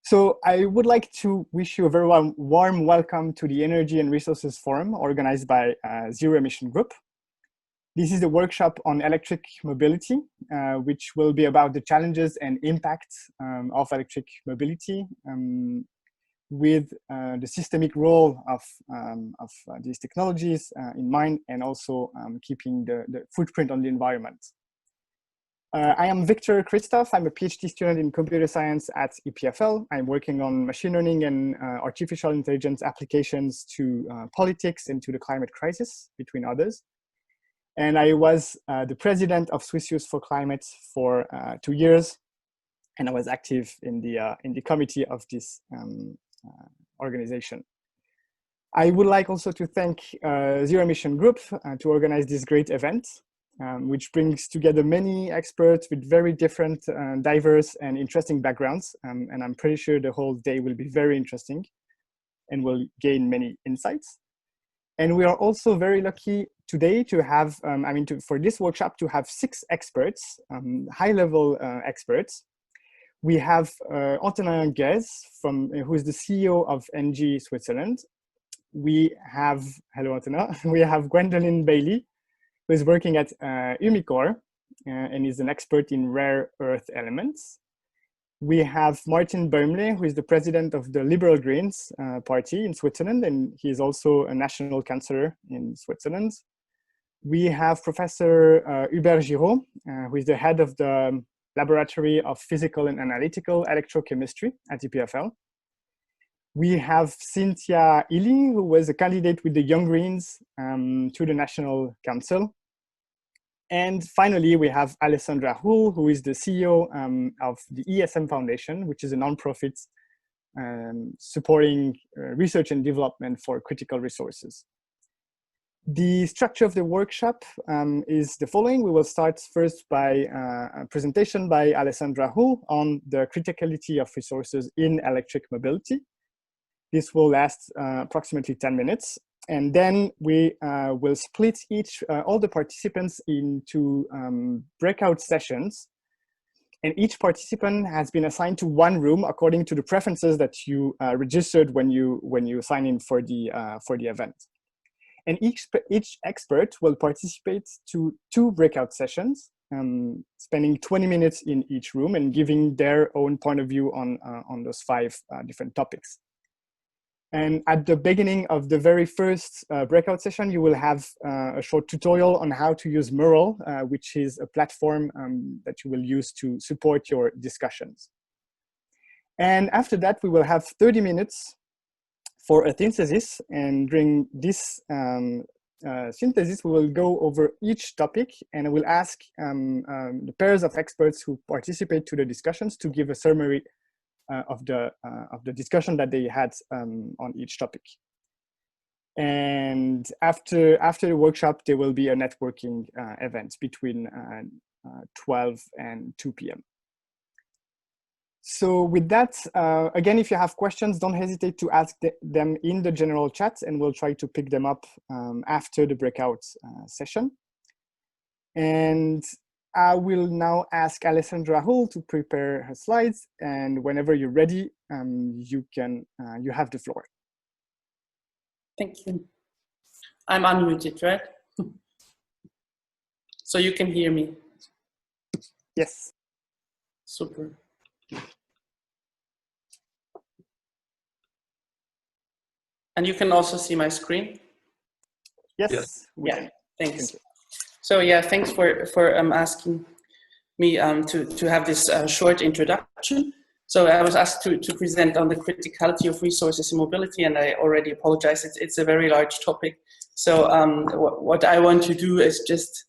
So I would like to wish you a very warm welcome to the Energy and Resources Forum organized by Zero Emission Group. This is a workshop on electric mobility, which will be about the challenges and impacts of electric mobility with the systemic role of these technologies in mind, and also keeping the footprint on the environment. I am Victor Christoph. I'm a PhD student in computer science at EPFL. I'm working on machine learning and artificial intelligence applications to politics and to the climate crisis, between others. And I was the president of Swiss Youth for Climate for 2 years, and I was active in the committee of this organization. I would like also to thank Zero Emission Group to organize this great event. Which brings together many experts with very different, diverse and interesting backgrounds. And I'm pretty sure the whole day will be very interesting and will gain many insights. And we are also very lucky today to have, for this workshop, to have 6 experts, high-level experts. We have Antonin Guez, who is the CEO of ENGIE Switzerland. We have, hello Antonin, we have Gwendolyn Bailey, who is working at Umicore and is an expert in rare earth elements. We have Martin Bäumle, who is the president of the Liberal Greens party in Switzerland, and he is also a national councillor in Switzerland. We have Professor Hubert Giraud, who is the head of the Laboratory of Physical and Analytical Electrochemistry at EPFL. We have Cynthia Illy, who was a candidate with the Young Greens to the National Council. And finally, we have Alessandra Hull, who is the CEO of the ESM Foundation, which is a nonprofit supporting research and development for critical resources. The structure of the workshop is the following. We will start first by a presentation by Alessandra Hull on the criticality of resources in electric mobility. This will last approximately 10 minutes. And then we will split all the participants into breakout sessions. And each participant has been assigned to one room according to the preferences that you registered when you sign in for the event. And each expert will participate to 2 breakout sessions, spending 20 minutes in each room and giving their own point of view on those 5 different topics. And at the beginning of the very first breakout session, you will have a short tutorial on how to use Mural, which is a platform that you will use to support your discussions. And after that, we will have 30 minutes for a synthesis. And during this synthesis, we will go over each topic, and I will ask the pairs of experts who participate to the discussions to give a summary of the discussion that they had on each topic. And after the workshop, there will be a networking event between 12 and 2 p.m. So with that, again, if you have questions, don't hesitate to ask them in the general chat, and we'll try to pick them up after the breakout session. And I will now ask Alessandra Hull to prepare her slides, and whenever you're ready, you have the floor. Thank you. I'm unmuted, right? So you can hear me? Yes. Super. And you can also see my screen? Yes. Yeah, thanks. So yeah, thanks for asking me to have this short introduction. So I was asked to present on the criticality of resources in mobility, and I already apologize. It's a very large topic. So what I want to do is just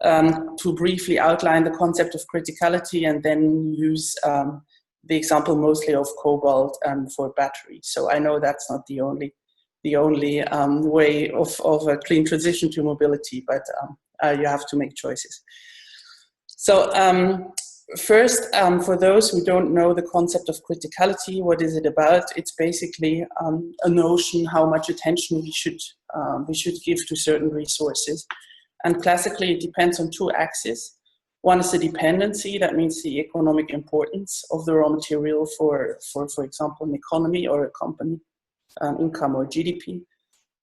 to briefly outline the concept of criticality, and then use the example mostly of cobalt for batteries. So I know that's not the only way of a clean transition to mobility, but you have to make choices. So first, for those who don't know the concept of criticality, what is it about? It's basically a notion how much attention we should give to certain resources. And classically, it depends on 2 axes. One is the dependency, that means the economic importance of the raw material for example, an economy or a company, income or GDP.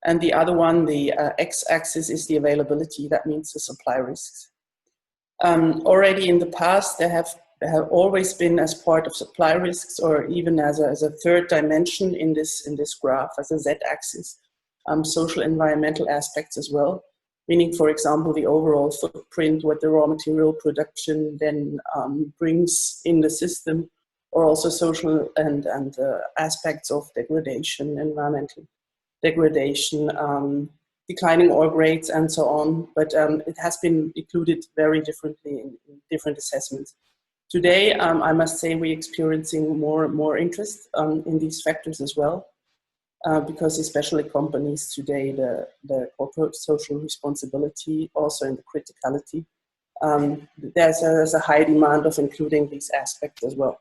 And the other one, the x-axis, is the availability, that means the supply risks. Already in the past, there have always been, as part of supply risks, or even as a third dimension in this graph, as a z-axis, social environmental aspects as well. Meaning, for example, the overall footprint, what the raw material production then brings in the system, or also social and aspects of degradation, environmental degradation, declining ore grades, and so on. But it has been included very differently in different assessments. Today, I must say, we're experiencing more interest in these factors as well. Because especially companies today, the corporate social responsibility, also in the criticality, there's a high demand of including these aspects as well.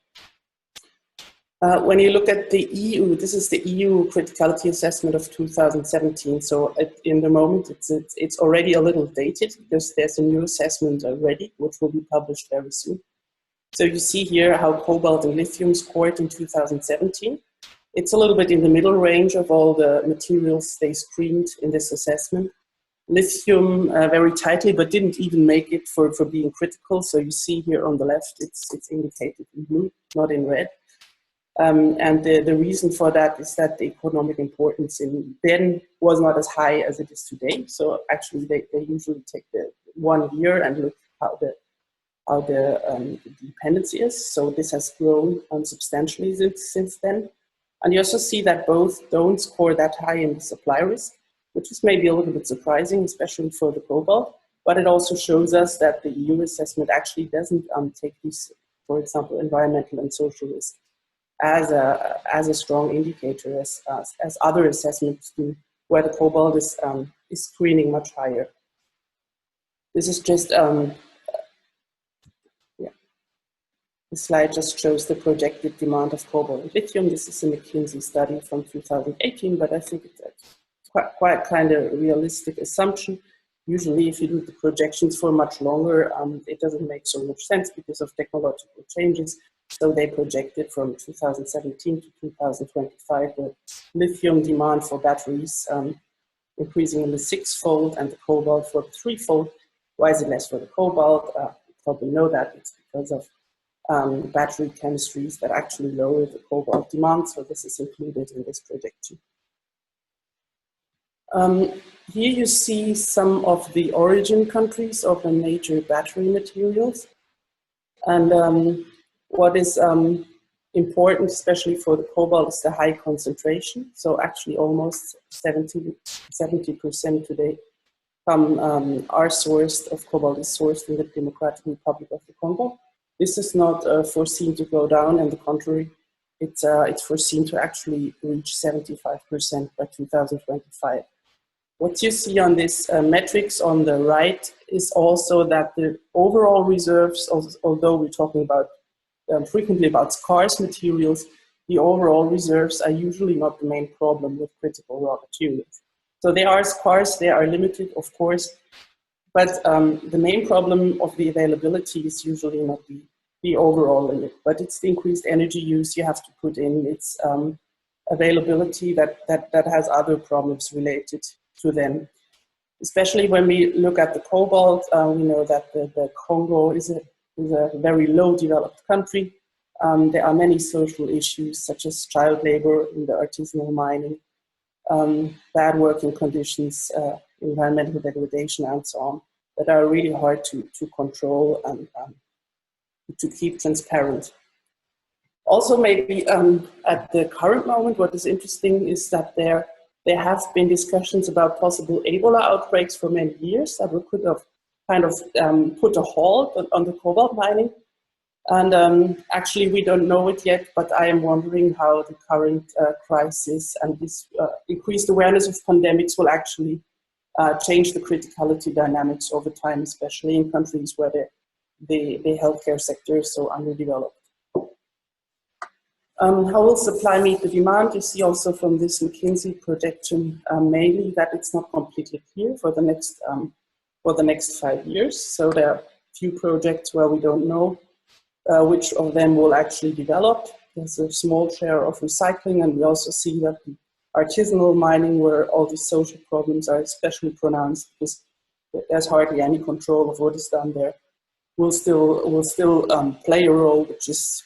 When you look at the EU, this is the EU criticality assessment of 2017. So in the moment, it's already a little dated because there's a new assessment already, which will be published very soon. So you see here how cobalt and lithium scored in 2017. It's a little bit in the middle range of all the materials they screened in this assessment. Lithium very tightly, but didn't even make it for being critical. So you see here on the left, it's indicated in blue, not in red. And the reason for that is that the economic importance then was not as high as it is today. So actually, they usually take the 1 year and look how the dependency is. So this has grown substantially since then. And you also see that both don't score that high in the supply risk, which is maybe a little bit surprising, especially for the cobalt. But it also shows us that the EU assessment actually doesn't take these, for example, environmental and social risk as a strong indicator as other assessments do, where the cobalt is screening much higher. This is just the slide just shows the projected demand of cobalt and lithium. This is a McKinsey study from 2018, but I think it's quite kind of realistic assumption. Usually, if you do the projections for much longer, it doesn't make so much sense because of technological changes. So they projected from 2017 to 2025 the lithium demand for batteries increasing in the 6-fold and the cobalt for the 3-fold. Why is it less for the cobalt? You probably know that it's because of battery chemistries that actually lower the cobalt demand, so this is included in this projection. Here you see some of the origin countries of the major battery materials. And what is important, especially for the cobalt, is the high concentration. So actually almost 70% today are sourced, of cobalt is sourced in the Democratic Republic of the Congo. This is not foreseen to go down, on the contrary, it's foreseen to actually reach 75% by 2025. What you see on this metrics on the right is also that the overall reserves, although we're talking about frequently about scarce materials, the overall reserves are usually not the main problem with critical raw materials. So they are scarce, they are limited, of course, but the main problem of the availability is usually not the overall limit, but it's the increased energy use you have to put in. It's availability that has other problems related to them. Especially when we look at the cobalt, we know that the Congo is a very low developed country. There are many social issues such as child labor in the artisanal mining, bad working conditions, environmental degradation, and so on, that are really hard to control and to keep transparent. Also, maybe at the current moment, what is interesting is that there have been discussions about possible Ebola outbreaks for many years that we could have kind of put a halt on the cobalt mining. And actually, we don't know it yet, but I am wondering how the current crisis and this increased awareness of pandemics will actually change the criticality dynamics over time, especially in countries where the healthcare sector is so underdeveloped. How will supply meet the demand? You see also from this McKinsey projection mainly that it's not completely clear for the next 5 years. So there are few projects where we don't know which of them will actually develop. There's a small share of recycling, and we also see that the artisanal mining, where all these social problems are especially pronounced because there's hardly any control of what is done there, will still play a role, which is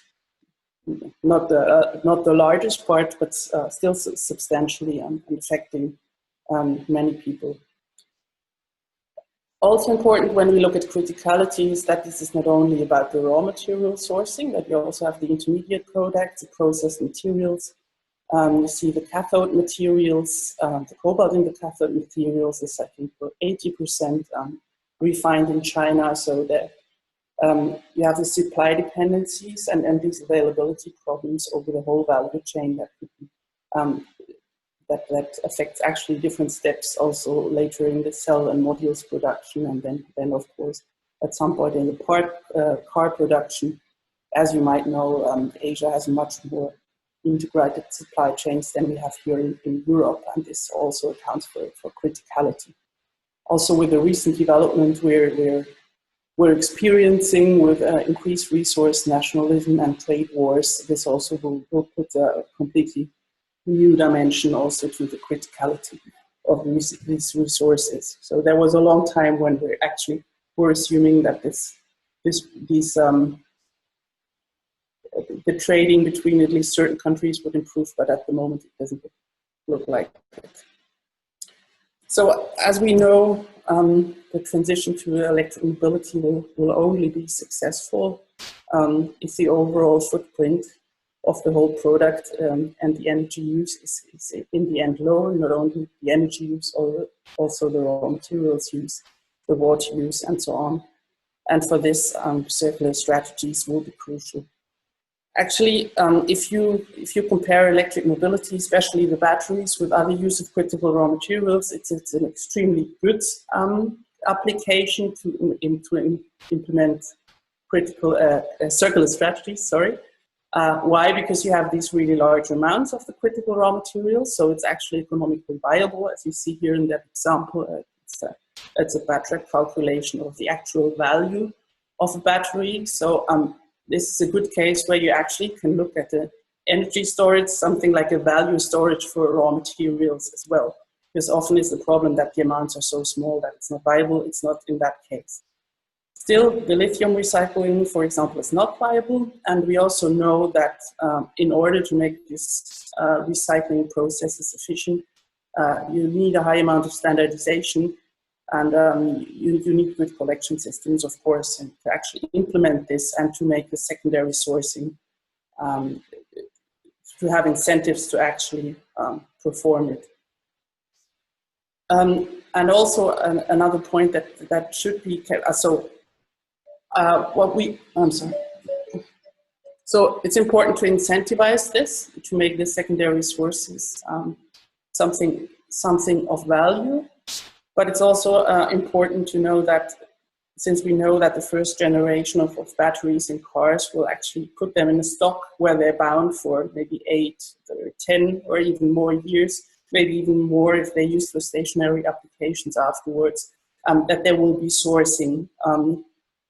not the largest part, but still substantially and affecting many people. Also important when we look at criticality is that this is not only about the raw material sourcing, that you also have the intermediate products, the processed materials. You see the cathode materials, the cobalt in the cathode materials is I think 80% refined in China, so that you have the supply dependencies and these availability problems over the whole value chain that could be, that affects actually different steps also later in the cell and modules production, and then of course at some point in the car production. As you might know, Asia has much more integrated supply chains than we have here in Europe, and this also accounts for criticality. Also, with the recent development we're experiencing with increased resource nationalism and trade wars, this also will put a completely new dimension also to the criticality of these resources. So there was a long time when we actually were assuming that the trading between at least certain countries would improve, but at the moment it doesn't look like it. So as we know, the transition to electric mobility will only be successful if the overall footprint of the whole product and the energy use is in the end low, not only the energy use, also the raw materials use, the water use, and so on. And for this, circular strategies will be crucial. Actually, if you compare electric mobility, especially the batteries, with other use of critical raw materials, it's an extremely good application to implement critical circular strategies. Sorry. Why? Because you have these really large amounts of the critical raw materials, so it's actually economically viable. As you see here in that example, it's a Batrac calculation of the actual value of a battery. So this is a good case where you actually can look at the energy storage, something like a value storage for raw materials as well. Because often it's the problem that the amounts are so small that it's not viable. It's not in that case. Still, the lithium recycling, for example, is not viable. And we also know that in order to make this recycling processes efficient, you need a high amount of standardization. And you need good collection systems, of course, and to actually implement this and to make the secondary sourcing, to have incentives to actually perform it. And also another point that should be kept, I'm sorry. So it's important to incentivize this, to make the secondary sources something of value. But it's also important to know that since we know that the first generation of batteries in cars will actually put them in a stock where they're bound for maybe 8 or 10 or even more years, maybe even more if they use for stationary applications afterwards, that there will be sourcing,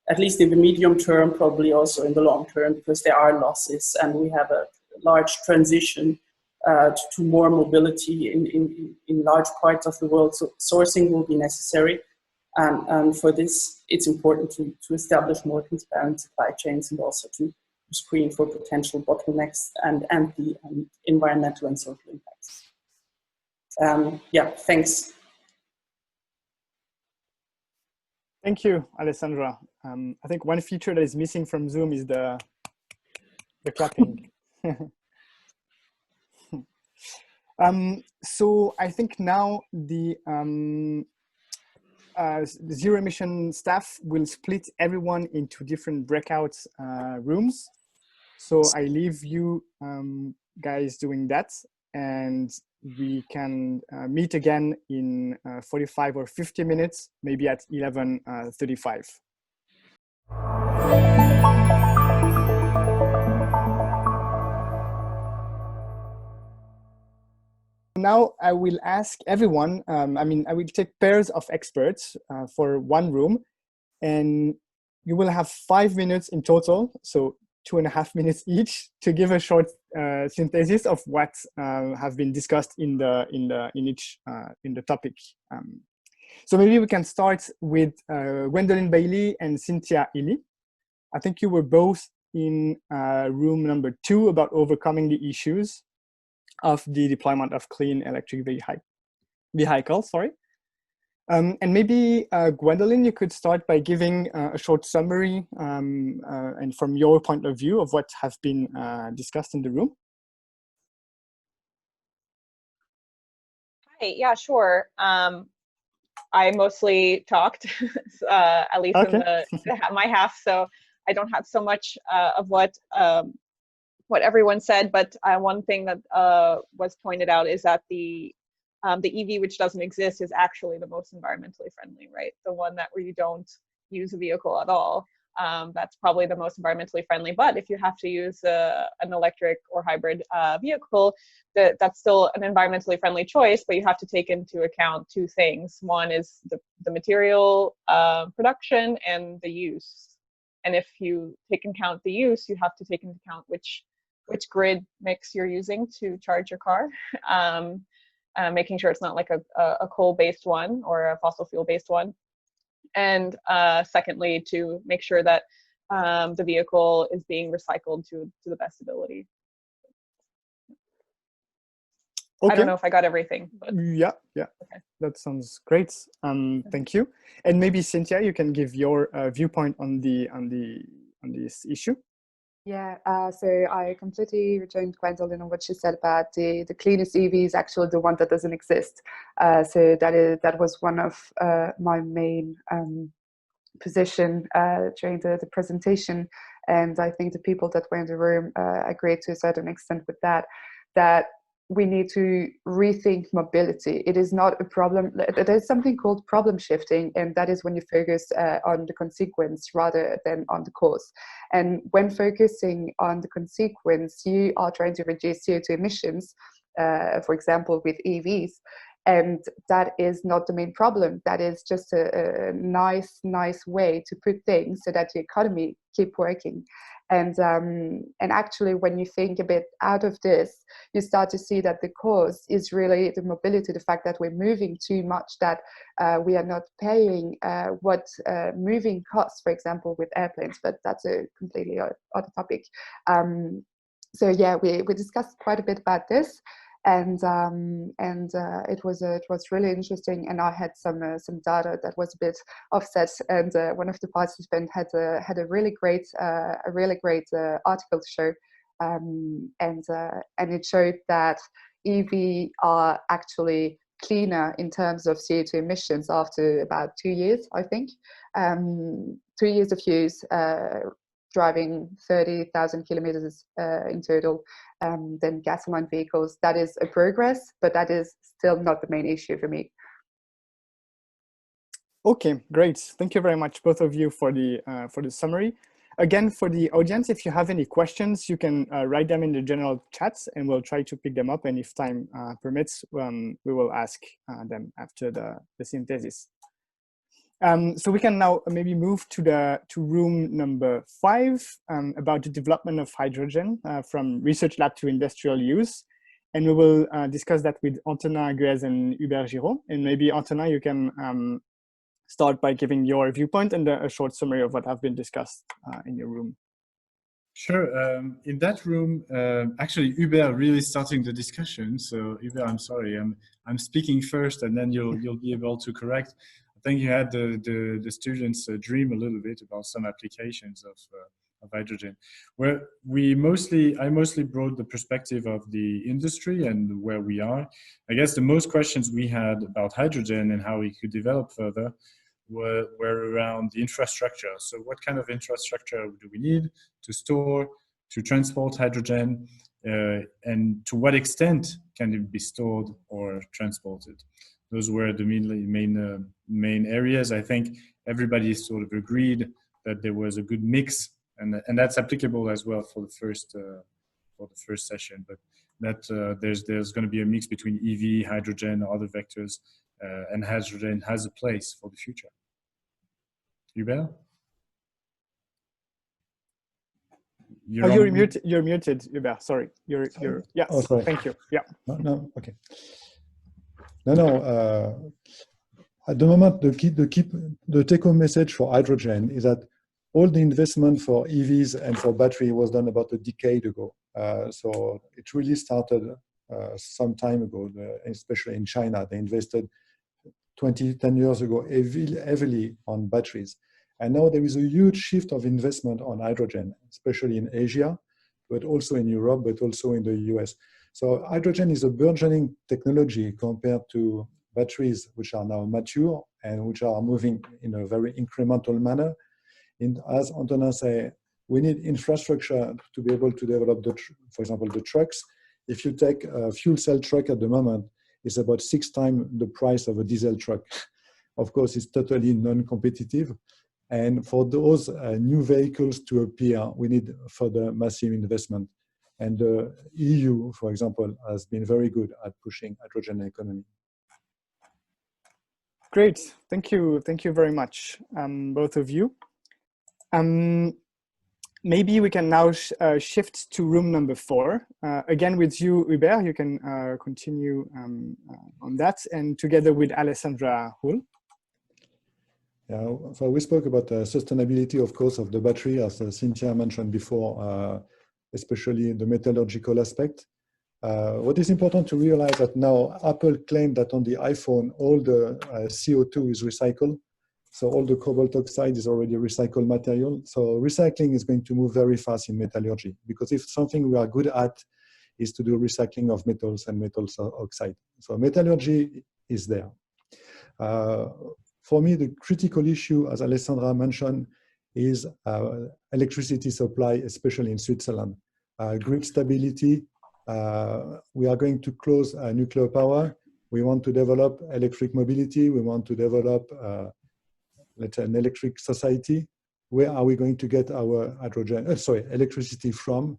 at least in the medium term, probably also in the long term, because there are losses and we have a large transition to more mobility in large parts of the world. So sourcing will be necessary. And for this, it's important to establish more transparent supply chains and also to screen for potential bottlenecks and the environmental and social impacts. Yeah, thanks. Thank you, Alessandra. I think one feature that is missing from Zoom is the clapping. So I think now the zero emission staff will split everyone into different breakout rooms. So I leave you guys doing that, and we can meet again in 45 or 50 minutes, maybe at 11:35. Now I will ask everyone, I will take pairs of experts for one room, and you will have 5 minutes in total, so 2.5 minutes each, to give a short synthesis of what have been discussed in the topic. So maybe we can start with Gwendolyn Bailey and Cynthia Ely. I think you were both in room number 2 about overcoming the issues of the deployment of clean electric vehicles. Sorry. And maybe Gwendolyn, you could start by giving a short summary and from your point of view of what have been discussed in the room. Hi, yeah, sure. I mostly talked, at least Okay. in my half, so I don't have so much of what everyone said. But one thing that was pointed out is that the EV, which doesn't exist, is actually the most environmentally friendly, right? The one that where you don't use a vehicle at all. That's probably the most environmentally friendly. But if you have to use an electric or hybrid vehicle, that's still an environmentally friendly choice, but you have to take into account 2 things. One is the material production and the use. And if you take into account the use, you have to take into account which grid mix you're using to charge your car. Making sure it's not like a coal-based one or a fossil fuel-based one. And secondly, to make sure that the vehicle is being recycled to the best ability. Okay. I don't know if I got everything. But... Yeah. Okay. That sounds great. Thank you. And maybe Cynthia, you can give your viewpoint on this issue. Yeah, so I completely rejoined Gwendolyn on what she said about the cleanest EV is actually the one that doesn't exist. So that was one of my main position during the presentation, and I think the people that were in the room agreed to a certain extent with that we need to rethink mobility. It is not a problem. There's something called problem shifting, and that is when you focus on the consequence rather than on the cause. And when focusing on the consequence, you are trying to reduce CO2 emissions, for example, with EVs. And that is not the main problem. That is just a nice way to put things so that the economy keep working. And actually, when you think a bit out of this, you start to see that the cause is really the mobility, the fact that we're moving too much, that we are not paying what moving costs, for example, with airplanes, but that's a completely other topic. So yeah, we discussed quite a bit about this. And it was really interesting, and I had some data that was a bit offset, and one of the participants had a really great article to show, and it showed that EV are actually cleaner in terms of CO2 emissions after about 2 years, I think. 2 years of use, driving 30,000 kilometers in total, than gasoline vehicles. That is a progress, but that is still not the main issue for me. Okay, great. Thank you very much, both of you, for the summary. Again, for the audience, if you have any questions, you can write them in the general chats, and we'll try to pick them up. And if time permits, we will ask them after the synthesis. So we can now maybe move to room number 5 about the development of hydrogen from research lab to industrial use. And we will discuss that with Antonin Guez and Hubert Giraud. And maybe Antonin, you can start by giving your viewpoint and a short summary of what have been discussed in your room. Sure. In that room, actually, Hubert really starting the discussion. So Hubert, I'm sorry, I'm speaking first, and then you'll be able to correct. I think you had the students dream a little bit about some applications of hydrogen, where I mostly brought the perspective of the industry and where we are. I guess the most questions we had about hydrogen and how we could develop further were around the infrastructure. So what kind of infrastructure do we need to store, to transport hydrogen, and to what extent can it be stored or transported? Those were the main areas. I think everybody sort of agreed that there was a good mix, and that's applicable as well for the first session. But that there's going to be a mix between EV, hydrogen, other vectors, and hydrogen has a place for the future. Hubert? Oh, you're muted. You're muted, Hubert. Sorry. You're. Yes. Oh, sorry. Thank you. Yeah. No. Okay. No. At the moment, the take-home message for hydrogen is that all the investment for EVs and for battery was done about a decade ago. So it really started some time ago, especially in China. They invested 10 years ago heavily on batteries. And now there is a huge shift of investment on hydrogen, especially in Asia, but also in Europe, but also in the US. So hydrogen is a burgeoning technology compared to batteries, which are now mature and which are moving in a very incremental manner. As Antonin said, we need infrastructure to be able to develop, for example, the trucks. If you take a fuel cell truck at the moment, it's about 6 times the price of a diesel truck. Of course, it's totally non-competitive. And for those new vehicles to appear, we need further massive investment. And the EU, for example, has been very good at pushing hydrogen economy. Great. Thank you. Thank you very much, both of you. Maybe we can now shift to room number 4. Again, with you, Hubert, you can continue on that, and together with Alessandra Hull. Yeah, so we spoke about the sustainability, of course, of the battery, as Cynthia mentioned before, especially the metallurgical aspect. What is important to realize that now Apple claimed that on the iPhone, all the CO2 is recycled. So all the cobalt oxide is already recycled material. So recycling is going to move very fast in metallurgy, because if something we are good at is to do recycling of metals and metals oxide. So metallurgy is there. For me, the critical issue, as Alessandra mentioned, is electricity supply, especially in Switzerland. Grid stability. We are going to close nuclear power. We want to develop electric mobility. We want to develop let's say an electric society. Where are we going to get our electricity from?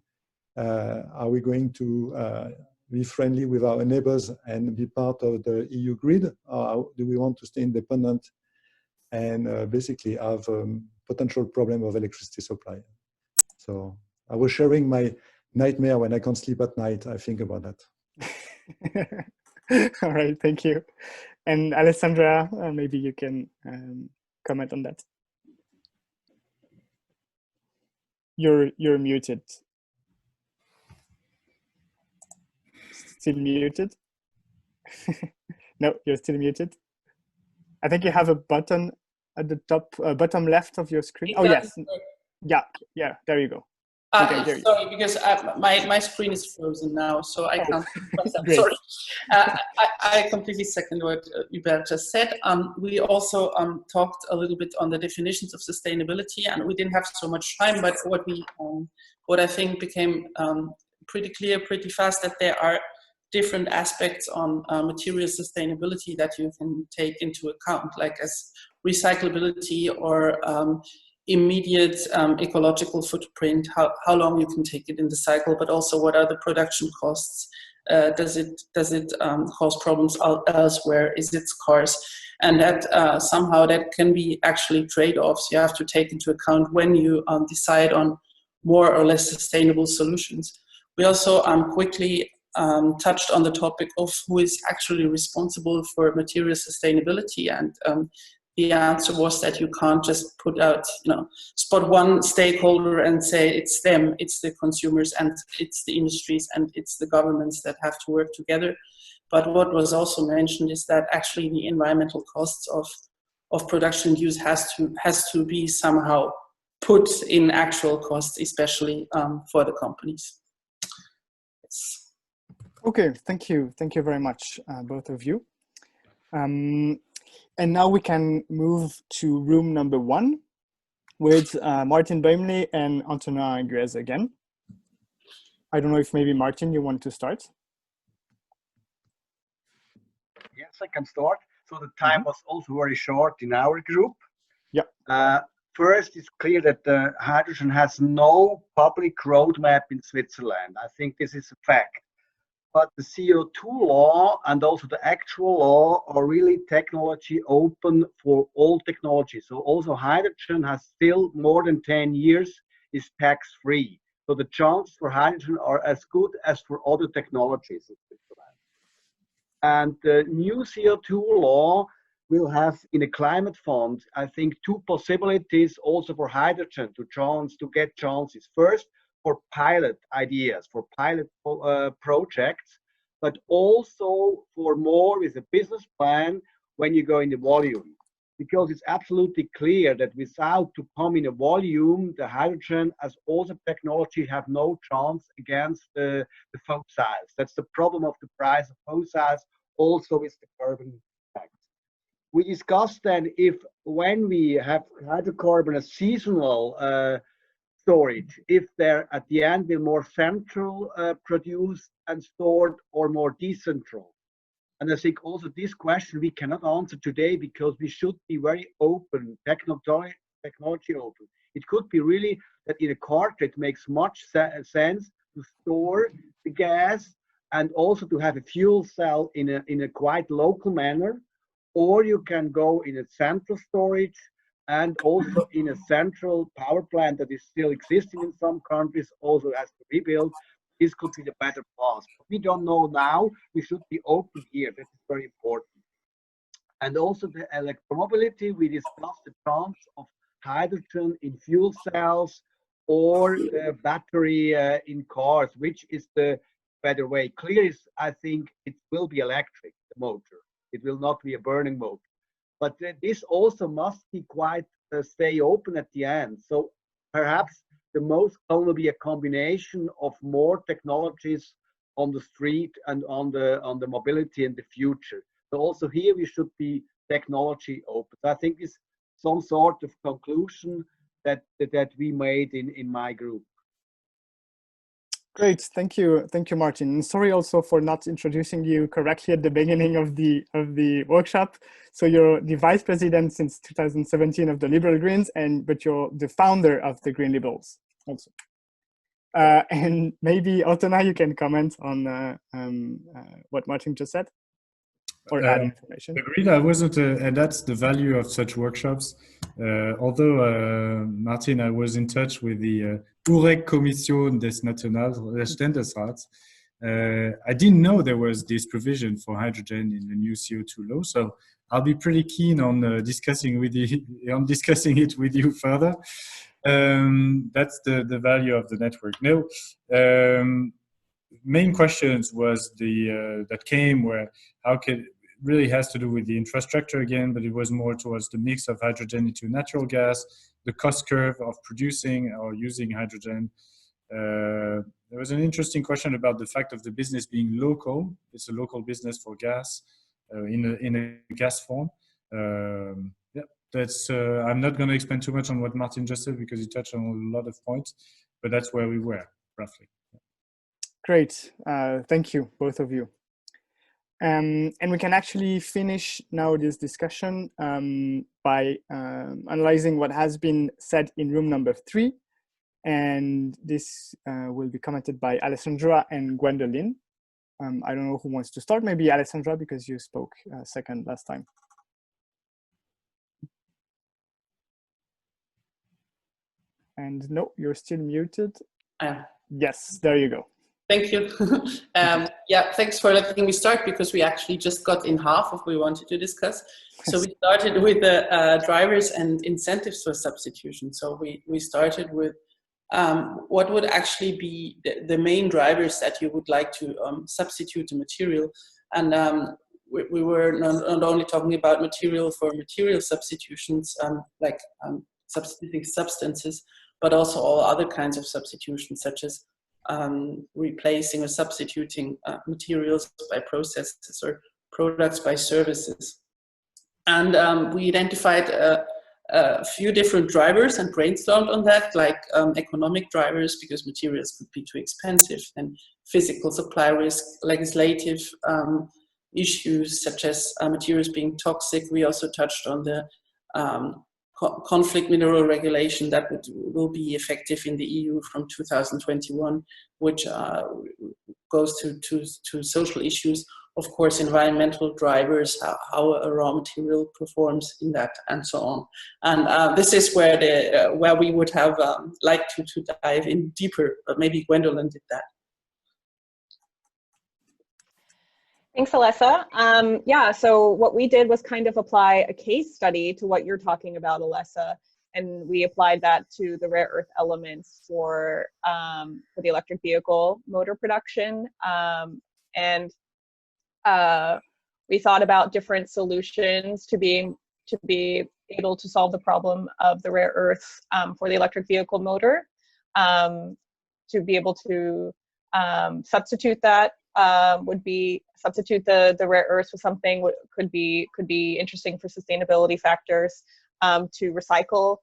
Are we going to be friendly with our neighbors and be part of the EU grid? Or do we want to stay independent and basically have potential problem of electricity supply? So I was sharing my nightmare when I can't sleep at night. I think about that. All right, thank you. And Alessandra, maybe you can comment on that. You're muted. Still muted? No, you're still muted. I think you have a button at the top, bottom left of your screen. Oh yes, yeah. There you go. Sorry, because my screen is frozen now, so I can't. Sorry, I completely second what Hubert just said. We also talked a little bit on the definitions of sustainability, and we didn't have so much time. But what I think became pretty clear pretty fast, that there are different aspects on material sustainability that you can take into account, like as recyclability or immediate ecological footprint, how long you can take it in the cycle, but also what are the production costs? Does it cause problems elsewhere? Is it scarce? And that somehow that can be actually trade-offs you have to take into account when you decide on more or less sustainable solutions. We also quickly touched on the topic of who is actually responsible for material sustainability, and the answer was that you can't just put out, spot one stakeholder and say it's them, it's the consumers and it's the industries and it's the governments that have to work together. But what was also mentioned is that actually the environmental costs of production use has to be somehow put in actual costs, especially for the companies. Yes. Okay, thank you very much, both of you. And now we can move to room number 1 with Martin Bäumli and Antonin Guez again. I don't know if maybe Martin, you want to start? Yes, I can start. So the time was also very short in our group. Yeah. First, it's clear that hydrogen has no public roadmap in Switzerland. I think this is a fact. But the CO2 law and also the actual law are really technology open for all technology. So also hydrogen has still more than 10 years is tax-free. So the chances for hydrogen are as good as for other technologies in Switzerland. And the new CO2 law will have in a climate fund, I think, two possibilities also for hydrogen to get chances. First, for pilot ideas, for pilot projects, but also for more with a business plan when you go in the volume. Because it's absolutely clear that without to come in a volume, the hydrogen as also technology have no chance against the fossils. That's the problem of the price of fossils, also with the carbon tax. We discussed then if when we have hydrocarbon as seasonal storage, if they're at the end be more central produced and stored or more decentral. And I think also this question we cannot answer today because we should be very open, technology open. It could be really that in a cartridge it makes much sense to store the gas and also to have a fuel cell in a quite local manner, or you can go in a central storage and also in a central power plant that is still existing in some countries, also has to rebuild. This could be the better path. We don't know now. We should be open here. That is very important. And also the electromobility, we discussed the chance of hydrogen in fuel cells or the battery in cars, which is the better way. Clear is, I think, it will be electric, the motor. It will not be a burning motor. But this also must be quite stay open at the end. So perhaps the most will be a combination of more technologies on the street and on the mobility in the future. So also here we should be technology open. So I think it's some sort of conclusion that we made in my group. Great, thank you, Martin. And sorry also for not introducing you correctly at the beginning of the workshop. So you're the vice president since 2017 of the Liberal Greens, but you're the founder of the Green Liberals also. And maybe Otona, you can comment on what Martin just said, or add information. Agreed. I wasn't, and that's the value of such workshops. Although Martin, I was in touch with the UREC-Kommission des Ständersrats. I didn't know there was this provision for hydrogen in the new CO2 law, so I'll be pretty keen on discussing it with you further. That's the value of the network. No, main questions was that came where how could really has to do with the infrastructure again, but it was more towards the mix of hydrogen into natural gas, the cost curve of producing or using hydrogen. There was an interesting question about the fact of the business being local. It's a local business for gas in a gas form. Yeah, that's. I'm not going to expand too much on what Martin just said because he touched on a lot of points, but that's where we were roughly. Great, thank you, both of you. And we can actually finish now this discussion by analyzing what has been said in room number 3. And this will be commented by Alessandra and Gwendolyn. I don't know who wants to start, maybe Alessandra, because you spoke second last time. And no, you're still muted. Yes, there you go. Thank you. Yeah, thanks for letting me start because we actually just got in half of what we wanted to discuss. So we started with the drivers and incentives for substitution. So we started with what would actually be the main drivers that you would like to substitute the material. And we were not only talking about material for material substitutions, like substituting substances, but also all other kinds of substitutions, such as replacing or substituting materials by processes or products by services. And we identified a few different drivers and brainstormed on that, like economic drivers, because materials could be too expensive, and physical supply risk, legislative issues such as materials being toxic. We also touched on the conflict mineral regulation that will be effective in the EU from 2021, which goes to social issues. of course, environmental drivers, how a raw material performs in that, and so on. And this is where where we would have liked to dive in deeper, but maybe Gwendolyn did that. Thanks, Alessa. Yeah, so what we did was kind of apply a case study to what you're talking about, Alessa, and we applied that to the rare earth elements for the electric vehicle motor production. And we thought about different solutions to be able to solve the problem of the rare earths for the electric vehicle motor. To be able to substitute that would be substitute the rare earths with something could be interesting for sustainability factors. To recycle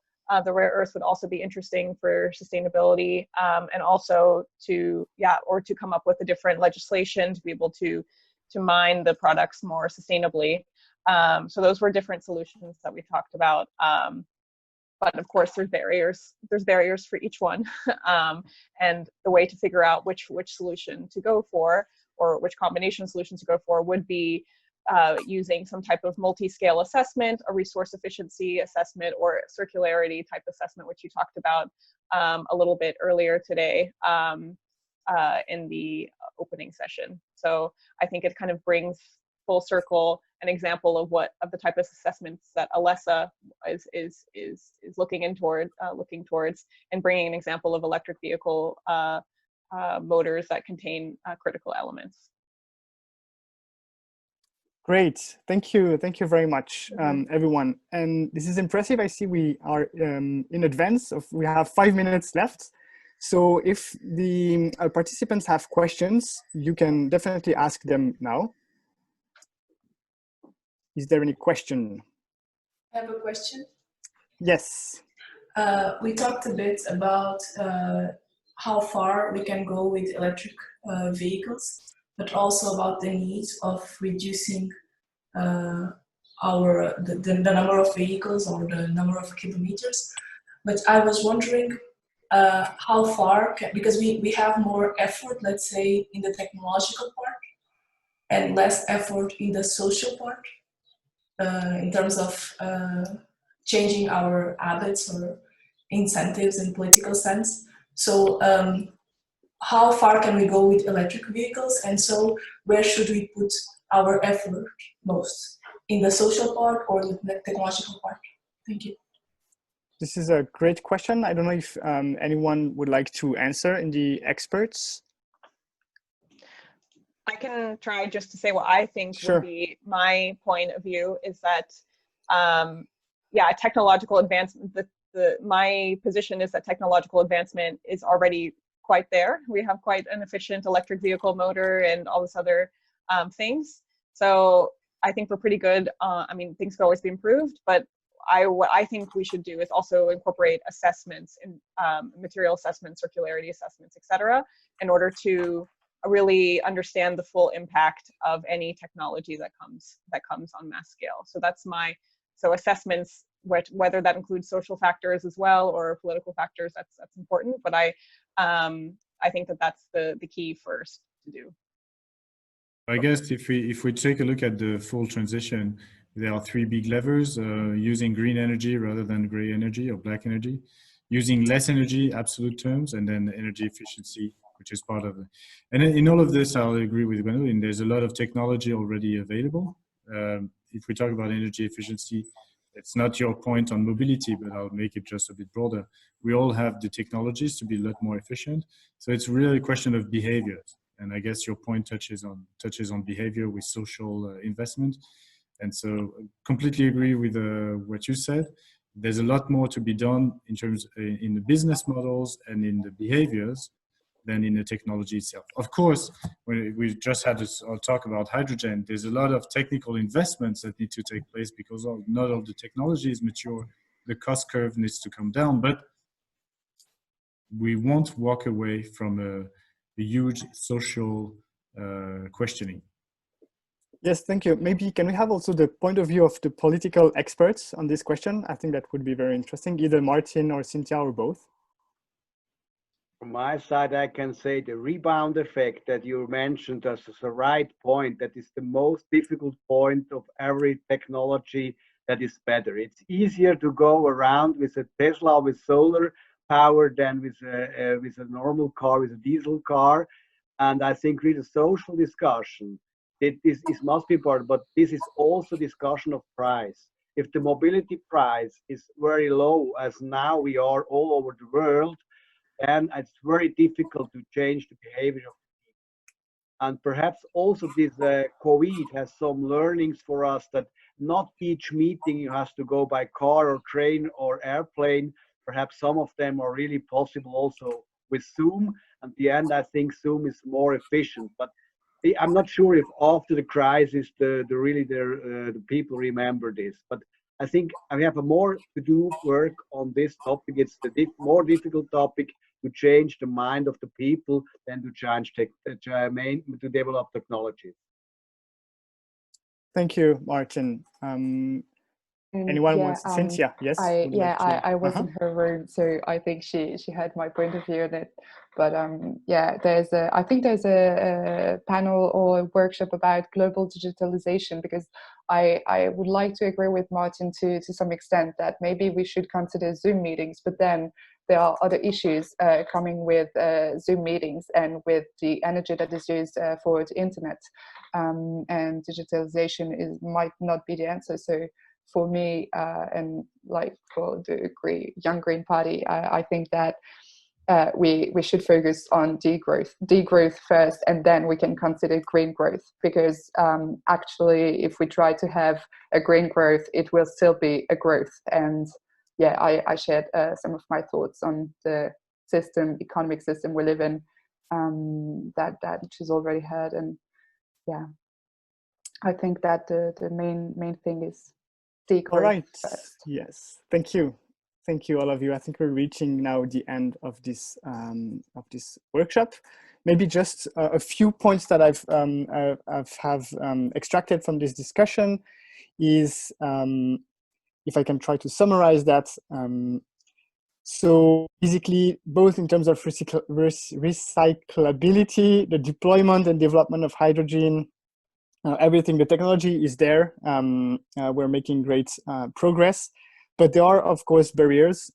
the rare earths would also be interesting for sustainability, and also to come up with a different legislation to be able to mine the products more sustainably. So those were different solutions that we talked about. But of course, there's barriers for each one, and the way to figure out which solution to go for, or which combination of solutions to go for, would be using some type of multi-scale assessment, a resource efficiency assessment, or circularity type assessment, which you talked about a little bit earlier today in the opening session. So I think it kind of brings full circle an example of the type of assessments that Alessa is looking towards, and bringing an example of electric vehicle motors that contain critical elements. Great, thank you very much, everyone. And this is impressive. I see we are in advance we have 5 minutes left. So if the participants have questions, you can definitely ask them now. Is there any question? I have a question. Yes. We talked a bit about how far we can go with electric vehicles, but also about the need of reducing the number of vehicles or the number of kilometers. But I was wondering how far, because we have more effort, let's say, in the technological part and less effort in the social part. In terms of changing our habits or incentives in political sense. So how far can we go with electric vehicles? And so where should we put our effort most? In the social part or the technological part? Thank you. This is a great question. I don't know if anyone would like to answer in the experts. I can try just to say what I think would be my point of view is that, technological advancement, my position is that technological advancement is already quite there. We have quite an efficient electric vehicle motor and all this other things. So I think we're pretty good. I mean, things could always be improved, but what I think we should do is also incorporate assessments in material assessments, circularity assessments, etc., in order to really understand the full impact of any technology that comes on mass scale. So that's so assessments, whether that includes social factors as well or political factors, that's important. But I think that's the key first to do. I guess if we take a look at the full transition, there are 3 big levers: using green energy rather than gray energy or black energy, using less energy, absolute terms, and then energy efficiency, which is part of it. And in all of this, I'll agree with Gwendolyn, there's a lot of technology already available. If we talk about energy efficiency, it's not your point on mobility, but I'll make it just a bit broader. We all have the technologies to be a lot more efficient. So it's really a question of behaviors. And I guess your point touches on behavior with social investment. And so completely agree with what you said. There's a lot more to be done in terms in the business models and in the behaviors than in the technology itself. Of course, when we just had this talk about hydrogen, there's a lot of technical investments that need to take place because not all the technology is mature. The cost curve needs to come down, but we won't walk away from a huge social questioning. Yes, thank you. Maybe can we have also the point of view of the political experts on this question? I think that would be very interesting, either Martin or Cynthia or both. From my side, I can say the rebound effect that you mentioned is the right point. That is the most difficult point of every technology that is better. It's easier to go around with a Tesla with solar power than with a normal car, with a diesel car. And I think really social discussion, this must be important, but this is also discussion of price. If the mobility price is very low, as now we are all over the world, then it's very difficult to change the behavior of people. And perhaps also this COVID has some learnings for us that not each meeting you have to go by car or train or airplane. Perhaps some of them are really possible also with Zoom. At the end, I think Zoom is more efficient. But I'm not sure if after the crisis, the people remember this. But I think we have a more to do work on this topic. It's the more difficult topic to change the mind of the people than to develop technologies. Thank you, Martin. Anyone wants? Cynthia, yes. I was in her room, so I think she had my point of view on it. But yeah, I think there's a panel or a workshop about global digitalization, because I would like to agree with Martin to some extent that maybe we should consider Zoom meetings, but then there are other issues coming with Zoom meetings and with the energy that is used for the internet, and digitalization might not be the answer. So for me, and like for the Young Green Party, I think that we should focus on degrowth first, and then we can consider green growth, because actually if we try to have a green growth, it will still be a growth. And yeah, I shared some of my thoughts on the economic system we live in, that which is already heard. And yeah, I think that the main thing is degrowth. All right. First. Yes. Thank you. Thank you, all of you. I think we're reaching now the end of this workshop. Maybe just a few points that I've extracted from this discussion is, if I can try to summarize that. So basically, both in terms of recyclability, the deployment and development of hydrogen, everything, the technology is there. We're making great progress. But there are, of course, barriers,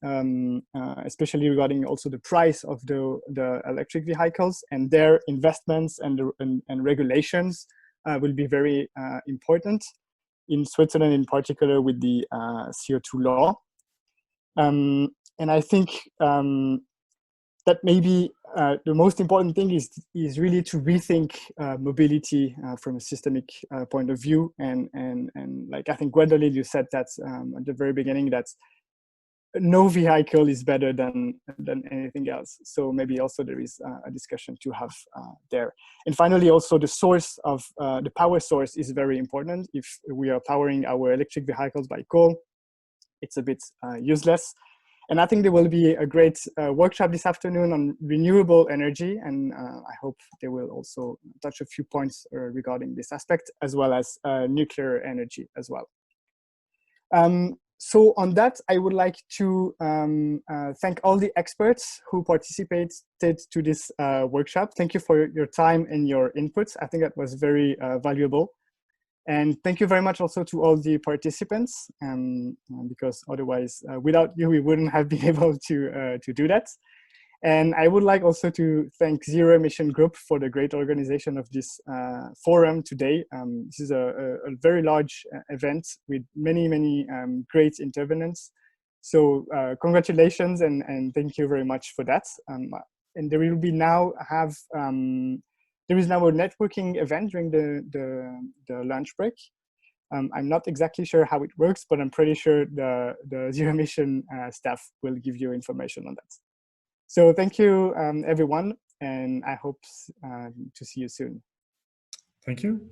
especially regarding also the price of the electric vehicles, and their investments and regulations will be very important in Switzerland, in particular with the CO2 law. And I think that maybe the most important thing is really to rethink mobility from a systemic point of view. And like I think Gwendolyn, you said that at the very beginning, that no vehicle is better than anything else. So maybe also there is a discussion to have there. And finally, also the source of the power source is very important. If we are powering our electric vehicles by coal, it's a bit useless. And I think there will be a great workshop this afternoon on renewable energy, and I hope they will also touch a few points regarding this aspect, as well as nuclear energy as well. So on that, I would like to thank all the experts who participated to this workshop. Thank you for your time and your inputs. I think that was very valuable. And thank you very much also to all the participants, because otherwise, without you, we wouldn't have been able to do that. And I would like also to thank Zero Emission Group for the great organization of this forum today. This is a very large event with many great intervenants. So congratulations and thank you very much for that. And there will be now there is now a networking event during the lunch break. I'm not exactly sure how it works, but I'm pretty sure the Zero Emission staff will give you information on that. So thank you, everyone, and I hope to see you soon. Thank you.